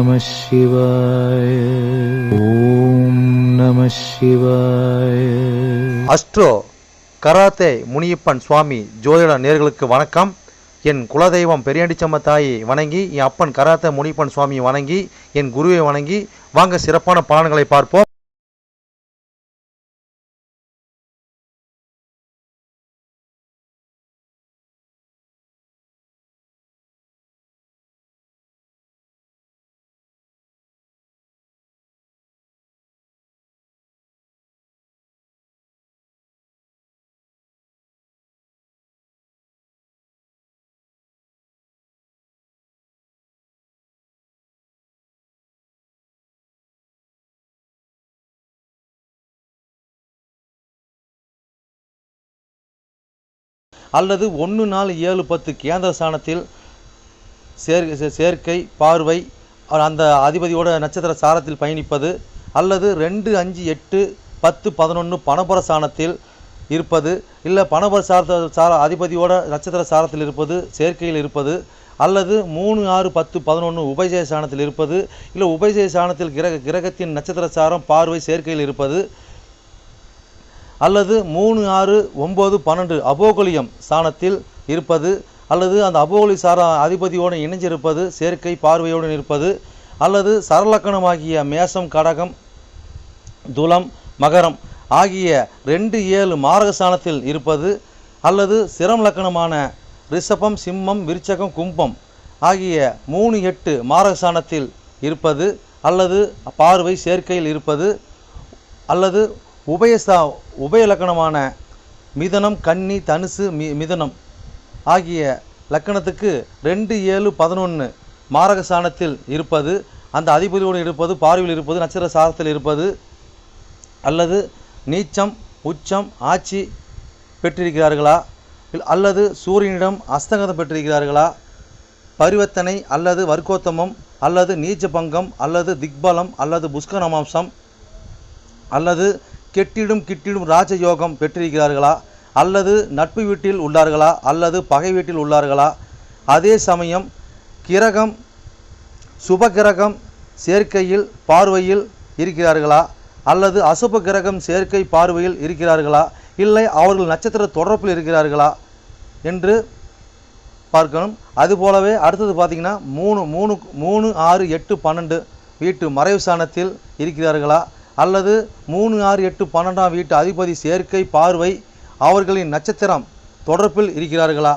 நம சிவாய. ஓம் நம சிவாய. அஸ்ட்ரோ கராத்தே முனியப்பன் சுவாமி ஜோதிட நேயர்களுக்கு வணக்கம். என் குலதெய்வம் பெரியாண்டிச்சம்ம தாயை வணங்கி, என் அப்பன் கராத்தே முனியப்பன் சுவாமியை வணங்கி, என் குருவை வணங்கி வாங்க சிறப்பான பலன்களை பார்ப்போம். அல்லது 1, 4, 7, 10 கேந்திர ஸ்தானத்தில் சேர்க்கை பார்வை அந்த அதிபதியோட நட்சத்திர சாரத்தில் பயணிப்பது, அல்லது 2, 5, 8, 10, 11 பணபர ஸ்தானத்தில் இருப்பது, இல்லை பணபர அதிபதியோட நட்சத்திர சாரத்தில் இருப்பது சேர்க்கையில் இருப்பது, அல்லது 3, 6, 10, 11 உபஜய ஸ்தானத்தில் இருப்பது, இல்லை உபஜய ஸ்தானத்தில் கிரகத்தின் நட்சத்திர சாரம் பார்வை சேர்க்கையில் இருப்பது, அல்லது 3, 6, 9, 12 அபோகலியம் ஸ்தானத்தில் இருப்பது, அல்லது அந்த அபோகலி சார அதிபதியோடு இணைஞ்சிருப்பது சேர்க்கை பார்வையோடு இருப்பது, அல்லது சரலக்கணமாகிய மேசம் கடகம் துலம் மகரம் ஆகிய 2, 7 மாரகஸ்தானத்தில் இருப்பது, அல்லது சிரம் லக்கணமான ரிஷபம் சிம்மம் விருச்சகம் கும்பம் ஆகிய 3, 8 மாரகஸ்தானத்தில் இருப்பது, அல்லது பார்வை சேர்க்கையில் இருப்பது, அல்லது உபய லக்கணமான மிதனம் கன்னி தனுசு மிதனம் ஆகிய லக்கணத்துக்கு 2, 7, 11 மாரகஸ்தானத்தில் இருப்பது, அந்த அதிபதியோடு இருப்பது பார்வையில் இருப்பது நட்சத்திர சாரத்தில் இருப்பது, அல்லது நீச்சம் உச்சம் ஆட்சி பெற்றிருக்கிறார்களா, அல்லது சூரியனிடம் அஸ்தங்கதம் பெற்றிருக்கிறார்களா, பரிவர்த்தனை அல்லது வர்க்கோத்தமம் அல்லது நீச்ச பங்கம் அல்லது திக்பலம் அல்லது புஷ்கரமாம்சம் அல்லது கெட்டிடும் ராஜயோகம் பெற்றிருக்கிறார்களா, அல்லது நட்பு வீட்டில் உள்ளார்களா அல்லது பகை வீட்டில் உள்ளார்களா, அதே சமயம் கிரகம் சுப கிரகம் சேர்க்கையில் பார்வையில் இருக்கிறார்களா, அல்லது அசுப கிரகம் சேர்க்கை பார்வையில் இருக்கிறார்களா, இல்லை அவர்கள் நட்சத்திர தொடர்பில் இருக்கிறார்களா என்று பார்க்கணும். அதுபோலவே அடுத்தது பார்த்திங்கன்னா 3, 6, 8, 12 வீட்டு மறைவு ஸ்தானத்தில் இருக்கிறார்களா, அல்லது 3, 6, 8, 12 வீட்டு அதிபதி சேர்க்கை பார்வை அவர்களின் நட்சத்திரம் தொடர்பில் இருக்கிறார்களா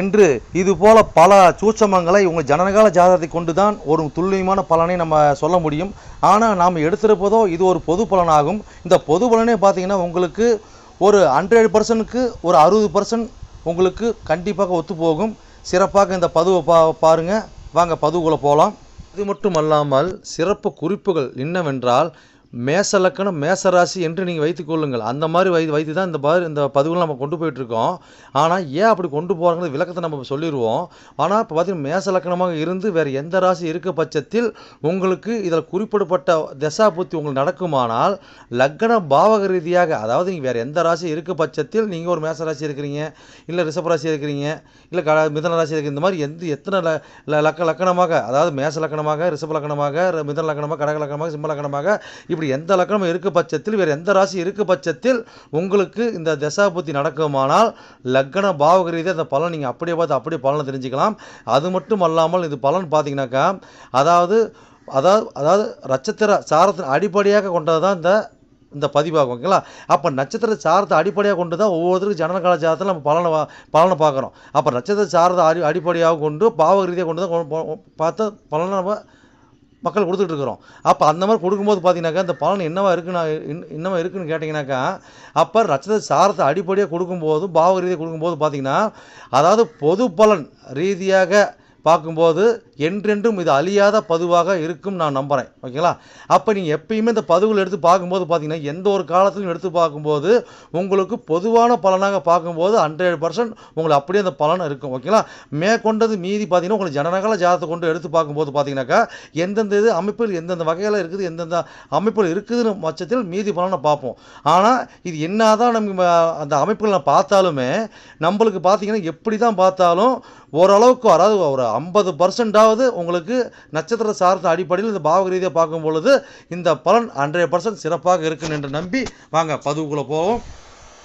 என்று இதுபோல பல சூட்சமங்களை உங்கள் ஜனனகால ஜாதகத்தை கொண்டு தான் ஒரு துல்லியமான பலனை நம்ம சொல்ல முடியும். ஆனால் நாம் எடுத்திருப்பதோ இது ஒரு பொது பலனாகும். இந்த பொது பலனே பார்த்திங்கன்னா உங்களுக்கு ஒரு 100%க்கு ஒரு 60% உங்களுக்கு கண்டிப்பாக ஒத்துப்போகும். சிறப்பாக இந்த பதிவை பாருங்கள். வாங்க பதிவுக்குள்ளே போகலாம். இது மட்டும் அல்லாமல் சிறப்பு குறிப்புகள் என்னவென்றால், மேச லக்கணம் மேசராசி என்று நீங்கள் வைத்துக்கொள்ளுங்கள். அந்த மாதிரி வைத்து தான் இந்த பதிவுகள் நம்ம கொண்டு போயிட்டுருக்கோம். ஆனால் ஏன் அப்படி கொண்டு போகிறாங்க விளக்கத்தை நம்ம சொல்லிடுவோம். ஆனால் இப்போ பார்த்திங்கன்னா மேச லக்கணமாக இருந்து வேறு எந்த ராசி இருக்க பட்சத்தில் உங்களுக்கு இதில் குறிப்பிடப்பட்ட தசாபுத்தி உங்களுக்கு நடக்குமானால் லக்கண பாவக ரீதியாக, அதாவது நீங்கள் வேறு எந்த ராசி இருக்க பட்சத்தில் நீங்கள் ஒரு மேச ராசி இருக்கிறீங்க, இல்லை ரிஷப ராசி இருக்கிறீங்க, இல்லை மிதன ராசி இருக்கிற இந்த மாதிரி எத்தனை லக்கணமாக, அதாவது மேச லக்கணமாக ரிஷப லக்கணமாக மிதன லக்கணமாக கடக லக்கணமாக சிம்ம லக்கணமாக இப்படி எந்த லக்கணம் இருக்க பட்சத்தில் வேறு எந்த ராசி இருக்க பட்சத்தில் உங்களுக்கு இந்த தசாபுத்தி நடக்குமானால் லக்கண பாவக ரீதியாக அந்த பலன் நீங்கள் அப்படியே பார்த்து அப்படியே பலனை தெரிஞ்சுக்கலாம். அது மட்டும் அல்லாமல் இது பலன் பார்த்தீங்கன்னாக்கா அதாவது நட்சத்திர சாரத்தின் அடிப்படையாக கொண்டது தான் இந்த பதிவாகும். ஓகேங்களா? அப்போ நட்சத்திர சாரத்தை அடிப்படையாக கொண்டு தான் ஒவ்வொருத்தருக்கும் ஜனனகால ஜாதகத்தில் நம்ம பலனை பார்க்குறோம். அப்போ நட்சத்திர சாரத்தை அடிப்படையாக கொண்டு பாவக ரீதியாக கொண்டு தான் பார்த்த பலனை நம்ம மக்கள் கொடுத்துட்ருக்குறோம். அப்போ அந்த மாதிரி கொடுக்கும்போது பார்த்தீங்கன்னாக்கா இந்த பலன் என்னவா இருக்குன்னு கேட்டிங்கனாக்கா, அப்போ நட்சத்திர சாரத்தை அடிப்படையாக கொடுக்கும்போது பாவக ரீதியாக கொடுக்கும்போது பார்த்தீங்கன்னா, அதாவது பொது பலன் ரீதியாக பார்க்கும்போது என்றென்றும் இது அழியாத பதிவாக இருக்கும் நான் நம்புகிறேன். ஓகேங்களா? அப்போ நீங்கள் எப்பயுமே இந்த பதிவுகள் எடுத்து பார்க்கும்போது பார்த்தீங்கன்னா எந்த ஒரு காலத்திலும் எடுத்து பார்க்கும்போது உங்களுக்கு பொதுவான பலனாக பார்க்கும்போது 100% உங்களுக்கு அப்படியே அந்த பலன் இருக்கும். ஓகேங்களா? மேற்கொண்டது மீதி பார்த்தீங்கன்னா உங்களுக்கு ஜனனகால ஜாதகத்தை கொண்டு எடுத்து பார்க்கும்போது பார்த்தீங்கன்னாக்கா எந்தெந்த இது அமைப்பில் எந்தெந்த வகையில் இருக்குது எந்தெந்த அமைப்பில் இருக்குதுன்னு பட்சத்தில் மீதி பலனை பார்ப்போம். ஆனால் இது என்னதான் நம்ம அந்த அமைப்புகளை பார்த்தாலுமே நம்மளுக்கு பார்த்தீங்கன்னா எப்படி தான் பார்த்தாலும் ஓரளவுக்கு, அதாவது ஒரு 50% அதாவது உங்களுக்கு நட்சத்திர சார்ந்த அடிப்படையில் இந்த பாவக ரீதியாக பார்க்கும் பொழுது இந்த பலன் 100% சிறப்பாக இருக்குன்னு என்று நம்பி வாங்க பதிவுக்குள்ளே போவோம்.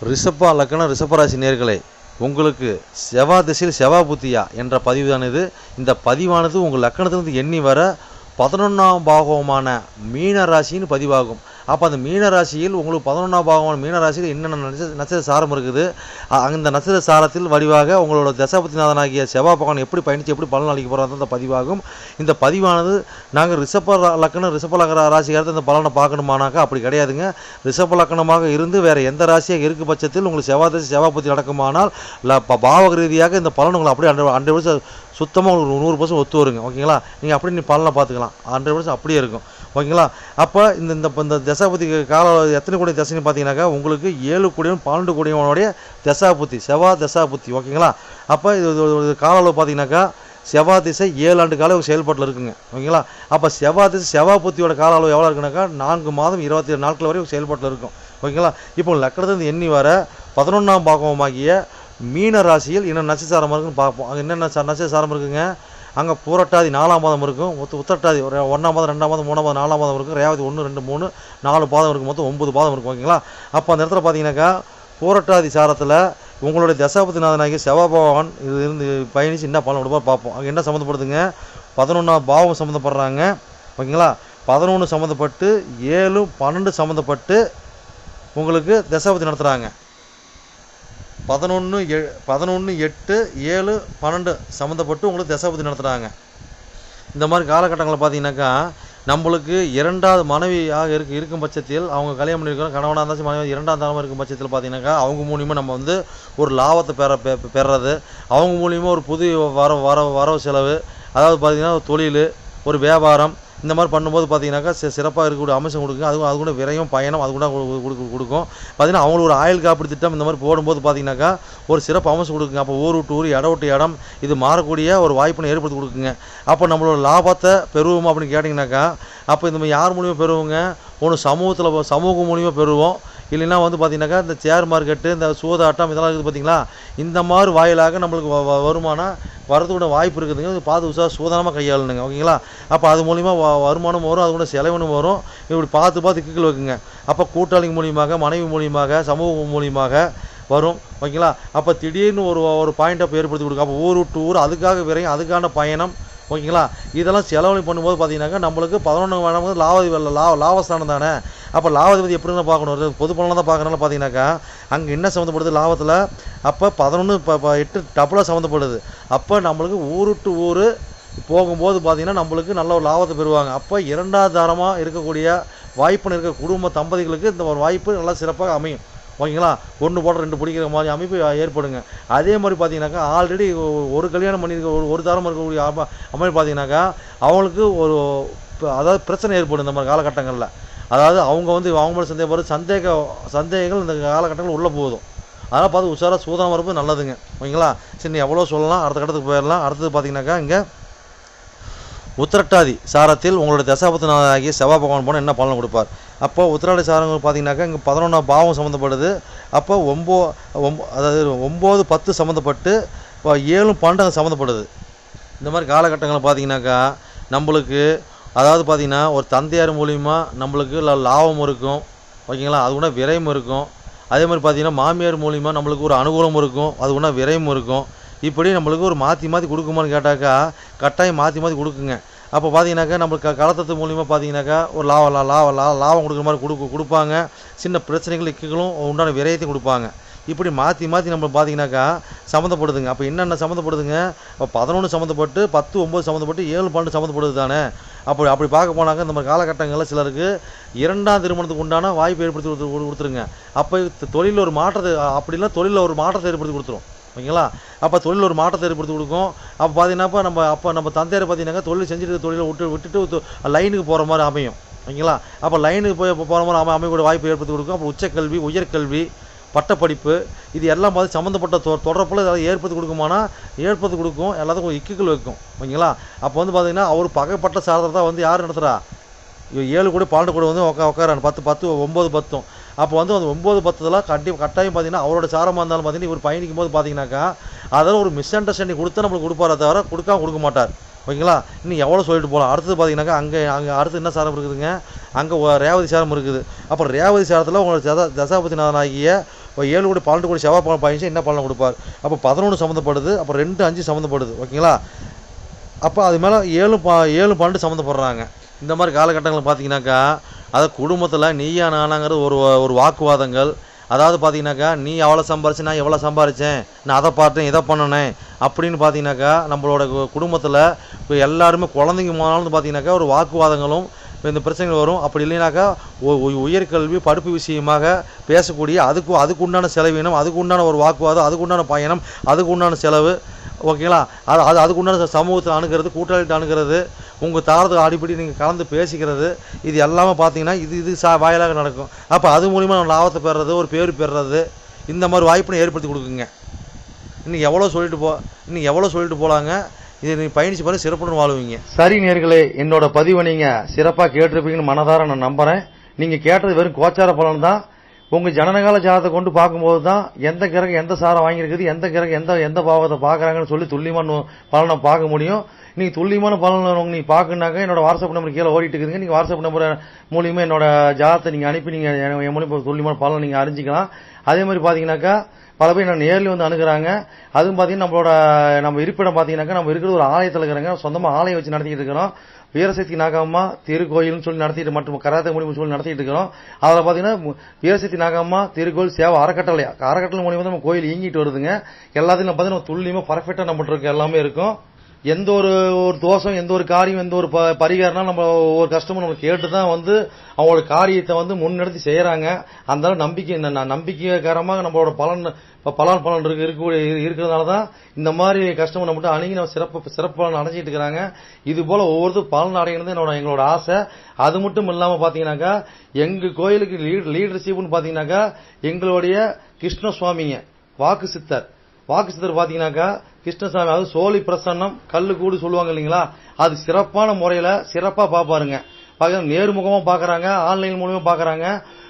ரிஷப லக்னம் ரிஷபராசி நேயர்களே, உங்களுக்கு செவ்வாய் திசையில் செவ்வாய் புத்தியா என்ற பதிவு தான் இது. இந்த பதிவானது உங்கள் லக்கணத்திலிருந்து எண்ணி வர 11ஆம் பாகமான மீன ராசின்னு பதிவாகும். அப்போ அந்த மீன ராசியில் உங்களுக்கு 11ஆம் பாகமான மீன ராசியில் என்னென்ன நட்சத்திர சாரம் இருக்குது, அந்த நட்சத்திர சாரத்தில் வடிவாக உங்களோட தசாபதிநாதனாகிய செவ்வாய் பகவான் எப்படி பயணித்து எப்படி பலன் அளிக்க போகிறது அந்த பதிவாகும். இந்த பதிவானது நாங்கள் ரிஷப லக்கணம் ரிஷப ராசிக்காரத்தை இந்த பலனை பார்க்கணுமானாக்கா அப்படி கிடையாதுங்க. ரிஷப லக்கணமாக இருந்து வேறு எந்த ராசியாக இருக்கும் பட்சத்தில் உங்களுக்கு செவ்வாய் தசை செவ்வாய் புத்தி நடக்குமானால் பாவக ரீதியாக இந்த பலன் உங்களை அப்படியே 100% சுத்தமாக உங்களுக்கு 100% ஒத்து வருங்க. ஓகேங்களா, நீங்கள் அப்படி பலனை பார்த்துக்கலாம், 100% அப்படியே இருக்கும். ஓகேங்களா, அப்போ இந்த தசாபுத்தி கால எத்தனை கோடி தசைன்னு பார்த்தீங்கன்னாக்கா உங்களுக்கு 7 கோடியும் 12 கோடியோடைய தசாபுத்தி செவ்வாய் தசாபுத்தி. ஓகேங்களா, அப்போ இது கால அளவு பார்த்தீங்கன்னாக்கா செவ்வாய் திசை 7 ஆண்டு கால செயல்பாட்டில் இருக்குங்க. ஓகேங்களா, அப்போ செவ்வாய் திசை செவ்வாய் புத்தியோட கால அளவு எவ்வளோ இருக்குனாக்கா 4 மாதம் 27 நாட்கள் வரை செயல்பாட்டில் இருக்கும். ஓகேங்களா, இப்போ லக்கணத்திலிருந்து எண்ணி வர 11ஆம் பாகமாகிய மீன ராசியில் என்ன நட்சத்திரம் இருக்குன்னு பார்ப்போம். அங்கே என்னென்ன நட்சத்திரம் இருக்குங்க, அங்கே பூரட்டாதி 4ஆம் பாதம் இருக்கும், உத்திரட்டாதி 1ஆம் பாதம் 2ஆம் பாதம் 3ஆம் பாதம் 4ஆம் பாதம் இருக்கும், ரேவதி 1 2 3 4 பாதம் இருக்கும், மொத்தம் 9 பாதம் இருக்கும். ஓகேங்களா, அப்போ அந்த இடத்துல பார்த்தீங்கன்னாக்கா பூரட்டாதி சாரத்தில் உங்களுடைய தசாபதிநாதனாகிய செவ்வாய் பகவான் இது இருந்து பயணித்து என்ன பலன் கொடுப்பார் பார்ப்போம். அங்கே என்ன சம்மந்தப்படுதுங்க, 11ஆம் பாவம் சம்மந்தப்படுறாங்க. ஓகேங்களா, 11 சம்மந்தப்பட்டு 7 12 சம்மந்தப்பட்டு உங்களுக்கு தசாபதி நடத்துகிறாங்க. 11 8 7 12 சம்மந்தப்பட்டு உங்களுக்கு தசாபதி நடத்துகிறாங்க. இந்த மாதிரி காலகட்டங்களில் பார்த்தீங்கன்னாக்கா நம்மளுக்கு 2வது மனைவியாக இருக்கும் பட்சத்தில் அவங்க கல்யாணம் பண்ணியிருக்கிறோம், கணவனாக இருந்தாலும் மனைவி 2ஆம் தரமாக இருக்கும் பட்சத்தில் பார்த்தீங்கன்னாக்கா அவங்க மூலியமாக நம்ம வந்து ஒரு லாபத்தை பெறுறது, அவங்க மூலியமாக ஒரு புது வரவு செலவு, அதாவது பார்த்தீங்கன்னா ஒரு தொழில் ஒரு வியாபாரம் இந்த மாதிரி பண்ணும்போது பார்த்தீங்கன்னாக்கா சிறப்பாக இருக்கக்கூடிய அம்சம் கொடுக்குங்க. அது கூட விரையும் பயணம் அது கூட கொடுக்கும். பார்த்தீங்கன்னா அவங்களுக்கு ஒரு ஆயுள் காப்பீடு திட்டம் இந்த மாதிரி போடும்போது பார்த்தீங்கன்னாக்கா ஒரு சிறப்பு அம்சம் கொடுக்குங்க. அப்போ ஊர் விட்டு ஊர் இடம் விட்டு இடம் இது மாறக்கூடிய ஒரு வாய்ப்பினை ஏற்படுத்தி கொடுக்குங்க. அப்போ நம்மளோட லாபத்தை பெறுவோம் அப்படின்னு கேட்டிங்கனாக்கா அப்போ இந்த மாதிரி யார் மூலியமாக பெறுவோங்க, ஒன்று சமூகம் மூலியமாக பெறுவோம், இல்லைன்னா வந்து பார்த்தீங்கன்னாக்கா இந்த ஷேர் மார்க்கெட்டு இந்த சூதாட்டம் இதெல்லாம் இருக்குது பார்த்தீங்களா, இந்த மாதிரி வாயிலாக நம்மளுக்கு வருமானம் வரதுக்கூட வாய்ப்பு இருக்குதுங்க. பார்த்து சூதானமாக கையாளணுங்க. ஓகேங்களா, அப்போ அது மூலிமா வருமானம் வரும், அது கூட செலவினும் வரும். இப்படி பார்த்து இக்கில் வைக்குங்க. அப்போ கூட்டாளிங்க மூலியமாக மனைவி மூலியமாக சமூகம் மூலியமாக வரும். ஓகேங்களா, அப்போ திடீர்னு ஒரு பாயிண்ட் ஆஃப் ஏற்படுத்தி கொடுக்கும். அப்போ ஊர் விட்டு ஊர் அதுக்காக விரையும் அதுக்கான பயணம். ஓகேங்களா, இதெல்லாம் செலவழி பண்ணும்போது பார்த்தீங்கன்னாக்கா நம்மளுக்கு 11 வேணாம் லாபஸ்தானம் தானே. அப்போ லாபத்தை எப்படின்னு பார்க்கணும், பொது பலனாக தான் பார்க்கறனால பார்த்தீங்கன்னாக்கா அங்கே என்ன சம்மந்தப்படுது லாபத்தில், அப்போ 11 8 டபுளாக சம்மந்தப்படுது. அப்போ நம்மளுக்கு ஊர் விட்டு ஊர் போகும்போது பார்த்தீங்கன்னா நம்மளுக்கு நல்ல ஒரு லாபத்தை பெறுவாங்க. அப்போ 2வது தாரமாக இருக்கக்கூடிய வாய்ப்புன்னு இருக்க குடும்ப தம்பதிகளுக்கு இந்த ஒரு வாய்ப்பு நல்லா சிறப்பாக அமையும். ஓகேங்களா, 1 போட 2 பிடிக்கிற மாதிரி அமைப்பு ஏற்படுங்க. அதே மாதிரி பார்த்தீங்கன்னாக்கா ஆல்ரெடி ஒரு கல்யாணம் பண்ணியிருக்க ஒரு தாரம் இருக்கக்கூடிய அமைப்பு பார்த்தீங்கன்னாக்கா அவங்களுக்கு அதாவது பிரச்சனை ஏற்படும் இந்த மாதிரி காலகட்டங்களில். அதாவது அவங்க மேலே சந்தேகங்கள் இந்த காலகட்டங்கள் உள்ளே போதும். அதனால் பார்த்து உஷாராக சூதானம் வரப்போ நல்லதுங்க. ஓகேங்களா, சரி எவ்வளோ சொல்லலாம், அடுத்த கட்டத்துக்கு போயிடலாம். அடுத்தது பார்த்தீங்கன்னாக்கா இங்கே உத்திரட்டாதி சாரத்தில் உங்களோட தசாபதிநாதனாகிய செவ்வாய் பகவான் போனால் என்ன பலன் கொடுப்பார். அப்போ உத்திரட்டாதி சாரங்கள் பார்த்தீங்கன்னாக்கா இங்கே 11ஆம் பாவம் சம்மந்தப்படுது. அப்போ 9 10 சம்மந்தப்பட்டு 7 12 சம்மந்தப்படுது. இந்த மாதிரி காலகட்டங்களில் பார்த்தீங்கன்னாக்கா நம்மளுக்கு அதாவது பார்த்தீங்கன்னா ஒரு தந்தையார் மூலிமா நம்மளுக்கு லாபம் இருக்கும். ஓகேங்களா, அது கூட விரயம் இருக்கும். அதே மாதிரி பார்த்தீங்கன்னா மாமியார் மூலிமா நம்மளுக்கு ஒரு அனுகூலம் இருக்கும், அது கூட விரயம் இருக்கும். இப்படி நம்மளுக்கு ஒரு மாற்றி கொடுக்குமான்னு கேட்டாக்கா கட்டாயம் மாற்றி கொடுக்குங்க. அப்போ பார்த்தீங்கன்னாக்கா நம்மளுக்கு கலத்தத்து மூலிமா பார்த்தீங்கன்னாக்கா ஒரு லாபம் கொடுக்குற மாதிரி கொடுப்பாங்க. சின்ன பிரச்சனைகள் இக்குகளும் உண்டான விரயத்தையும் கொடுப்பாங்க. இப்படி மாற்றி நம்ம பார்த்தீங்கன்னாக்கா சம்மந்தப்படுதுங்க. அப்போ என்னென்ன சம்மந்தப்படுதுங்க, இப்போ 11 சம்மந்தப்பட்டு 10 9 சம்மந்தப்பட்டு 7 12 சம்மந்தப்படுது தானே. அப்படி பார்க்க போனாக்க இந்த மாதிரி காலகட்டங்களில் சிலருக்கு 2ஆம் திருமணத்துக்கு உண்டான வாய்ப்பு ஏற்படுத்தி கொடுத்துருங்க. அப்போ தொழிலில் ஒரு மாற்றத்தை அப்படிலாம் தொழிலில் ஒரு மாற்றத்தை ஏற்படுத்தி கொடுத்துரும். ஓகேங்களா, அப்போ தொழில் ஒரு மாற்றத்தை ஏற்படுத்தி கொடுக்கும். அப்போ பார்த்தீங்கன்னாப்பா நம்ம தந்தையார் பார்த்தீங்கன்னாக்கா தொழில் செஞ்சுட்டு தொழிலை விட்டுட்டு லைனுக்கு போகிற மாதிரி அமையும். ஓகேங்களா, அப்போ லைனுக்கு போகிற மாதிரி அமையக்கூடிய வாய்ப்பு ஏற்படுத்தி கொடுக்கும். அப்போ உச்சக்கல்வி உயர்கல்வி பட்டப்படிப்பு இது எல்லாம் பார்த்து சம்மந்தப்பட்ட தொடர்பில் இதெல்லாம் ஏற்படுத்தி கொடுக்கும். எல்லாத்துக்கும் இக்குகள் வைக்கும். ஓகேங்களா, அப்போ பார்த்தீங்கன்னா அவர் பகைப்பட்ட சாரத்தை தான் யார் நடத்துகிறா, 7 கூட 12 கூட உட்காரான் 10 10 9 10. அப்போ அந்த 9 10 கட்டாயம் பார்த்தீங்கன்னா அவரோட சாரமாக இருந்தாலும் பார்த்தீங்கன்னா இவர் பயணிக்கும் போது பார்த்தீங்கன்னாக்கா அதெல்லாம் ஒரு மிஸ் அண்டர்ஸ்டாண்டிங் கொடுத்தா நம்மளுக்கு கொடுப்பாரே தவிர கொடுக்க மாட்டார். ஓகேங்களா. இன்னும் எவ்வளோ சொல்லிட்டு போகலாம். அடுத்தது பார்த்தீங்கன்னாக்கா அங்கே அடுத்து என்ன சாரம் இருக்குதுங்க, அங்கே ரேவதி சாரம் இருக்குது. அப்போ ரேவதி சாரத்தில் உங்களோட தசாபதிநாதனாகிய 7 கோடி 12 கோடி செவ்வாய் பலன் பயணிச்சு என்ன பலனை கொடுப்பார். அப்போ 11 சம்மந்தப்படுது, அப்போ 2 5 சம்மந்தப்படுது. ஓகேங்களா. அப்போ அது மேலே 7 12 சம்மந்தப்படுறாங்க. இந்த மாதிரி காலகட்டங்கள் பார்த்தீங்கன்னாக்கா அதை குடும்பத்தில் நீயா நானாங்கிறது ஒரு வாக்குவாதங்கள். அதாவது பார்த்தீங்கன்னாக்கா நீ அவ்வளோ சம்பாரிச்சு நான் எவ்வளோ சம்பாரித்தேன், நான் அதை பார்த்தேன் இதை பண்ணினேன் அப்படின்னு பார்த்தீங்கன்னாக்கா நம்மளோட குடும்பத்தில் இப்போ எல்லாருமே குழந்தைங்க போனாலும் பார்த்தீங்கன்னாக்கா ஒரு வாக்குவாதங்களும் இந்த பிரச்சனைகள் வரும். அப்படி இல்லைனாக்கா உயர்கல்வி படிப்பு விஷயமாக பேசக்கூடிய அதுக்கு உண்டான செலவினம், அதுக்கு உண்டான ஒரு வாக்குவாதம், அதுக்கு உண்டான பயணம், அதுக்கு உண்டான செலவு. ஓகேங்களா. அதுக்கு உண்டான சமூகத்தை அணுகிறது, கூட்டாளிகிட்ட அணுகிறது, உங்கள் தாரத்தை அடிப்படி நீங்கள் கலந்து பேசிக்கிறது, இது எல்லாமே பார்த்தீங்கன்னா இது வாயிலாக நடக்கும். அப்போ அது மூலிமா நம்ம லாபத்தை பெறுறது, ஒரு பேர் பெறுறது, இந்த மாதிரி வாய்ப்பினை ஏற்படுத்தி கொடுக்குங்க. இன்னும் எவ்வளோ சொல்லிட்டு போகலாங்க. இதை நீங்கள் பயணிச்சு பாருங்க, சிறப்புடன் வாழ்வீங்க. சரி நேயர்களே, என்னோட பதிவை நீங்கள் சிறப்பாக கேட்டிருப்பீங்கன்னு மனதார நான் நம்புகிறேன். நீங்கள் கேட்டது வெறும் கோச்சார பலன் தான். உங்கள் ஜனனகால ஜாதத்தை கொண்டு பார்க்கும்போது தான் எந்த கிரகம் எந்த சாரம் வாங்கியிருக்குது, எந்த கிரகம் எந்த பாவத்தை பார்க்குறாங்கன்னு சொல்லி துல்லியமான பலனை பார்க்க முடியும். நீங்கள் துல்லியமான பலன் நீங்கள் பார்க்கணுனாக்கா என்னோட வாட்ஸ்அப் நம்பர் கீழே ஓடிட்டு இருக்குதுங்க. நீங்கள் வாட்ஸ்அப் நம்பர் மூலியமாக என்னோட ஜாதத்தை நீங்கள் அனுப்பி நீங்கள் என் மூலியமாக துல்லியமான பலனை நீங்கள் அறிஞ்சிக்கலாம். அதே மாதிரி பார்த்தீங்கன்னாக்கா பல பேர் நான் நேரில் வந்து அணுகிறாங்க. அதுவும் பார்த்தீங்கன்னா நம்ம இருப்பிடம் பார்த்தீங்கன்னாக்கா நம்ம இருக்கிற ஒரு ஆலயத்தில் இருக்கிறாங்க. சொந்தமாக ஆலயம் வச்சு நடத்திட்டு இருக்கிறோம். வீரசக்தி நாகம்மா திருக்கோயில்னு சொல்லி நடத்திட்டு மற்றும் கராத்தே மூலியமாக சொல்லி நடத்திட்டு இருக்கிறோம். அதில் பார்த்தீங்கன்னா வீரசக்தி நாகம்மா திருக்கோயில் சேவை அறக்கட்டளை மூலியமாக நம்ம கோயில் இயங்கிட்டு வருதுங்க. எல்லாத்தையும் பார்த்தீங்கன்னா துல்லியமாக பர்ஃபெக்டாக நம்மகிட்ட இருக்க எல்லாமே இருக்கும். எந்த ஒரு தோஷம், எந்த ஒரு காரியம், எந்த ஒரு பரிகாரம்னா நம்ம ஒரு கஸ்டமர் நம்ம கேட்டு தான் வந்து அவங்களோட காரியத்தை வந்து முன்னெடுத்து செய்யறாங்க. அந்த நம்பிக்கைகரமாக நம்மளோட பலன் இருக்கிறதுனால தான் இந்த மாதிரி கஸ்டமர் நம்மகிட்ட அணுகி நம்ம சிறப்பு பலன் அடைஞ்சிட்டு இருக்கிறாங்க. இது போல ஒவ்வொருத்தரும் பலன் அடைகிறது எங்களோட ஆசை. அது மட்டும் இல்லாம பாத்தீங்கன்னாக்கா எங்க கோயிலுக்கு லீடர்ஷிப்னு பாத்தீங்கன்னாக்கா எங்களுடைய கிருஷ்ணசுவாமிங்க வாக்கு சித்தர் பாத்தீங்கன்னாக்கா கிருஷ்ணசாமி, அதாவது சோழி பிரசன்னம் கல்லு கூடு சொல்லுவாங்க இல்லைங்களா, அது சிறப்பான முறையில சிறப்பா பாப்பாருங்க. நேர்முகமா பாக்குறாங்க, ஆன்லைன் மூலமா பாக்குறாங்க.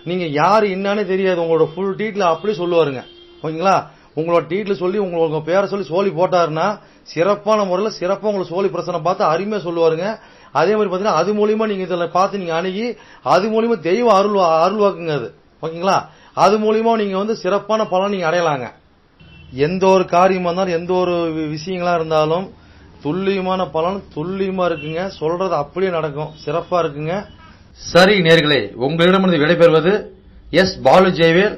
நீங்க யாரு என்னன்னு தெரியாது, உங்களோட ஃபுல் டீட்ல அப்படி சொல்லுவாருங்க. ஓகேங்களா. உங்களோட டீட்ல சொல்லி உங்க பேரை சொல்லி சோழி போட்டாருன்னா சிறப்பான முறையில சிறப்பா உங்களுக்கு சோழி பிரசனம் பார்த்து அருமையா சொல்லுவாருங்க. அதே மாதிரி பாத்தீங்கன்னா அது மூலியமா நீங்க இதுல பார்த்து நீங்க அணுகி அது மூலியமா தெய்வ அருள்வாக்குங்க அது. ஓகேங்களா. அது மூலியமா நீங்க வந்து சிறப்பான பலன் நீங்க அடையலாங்க. எந்த ஒரு காரியமா இருந்தாலும் எந்த ஒரு விஷயங்களா இருந்தாலும் துல்லியமான பலன் துல்லியமா இருக்குங்க. சொல்றது அப்படியே நடக்கும், சிறப்பா இருக்குங்க. சரி நேயர்களே, உங்களிடமிருந்து விடைபெறுவது S. Balu Jayavel,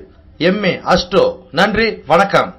MA astro. நன்றி, வணக்கம்.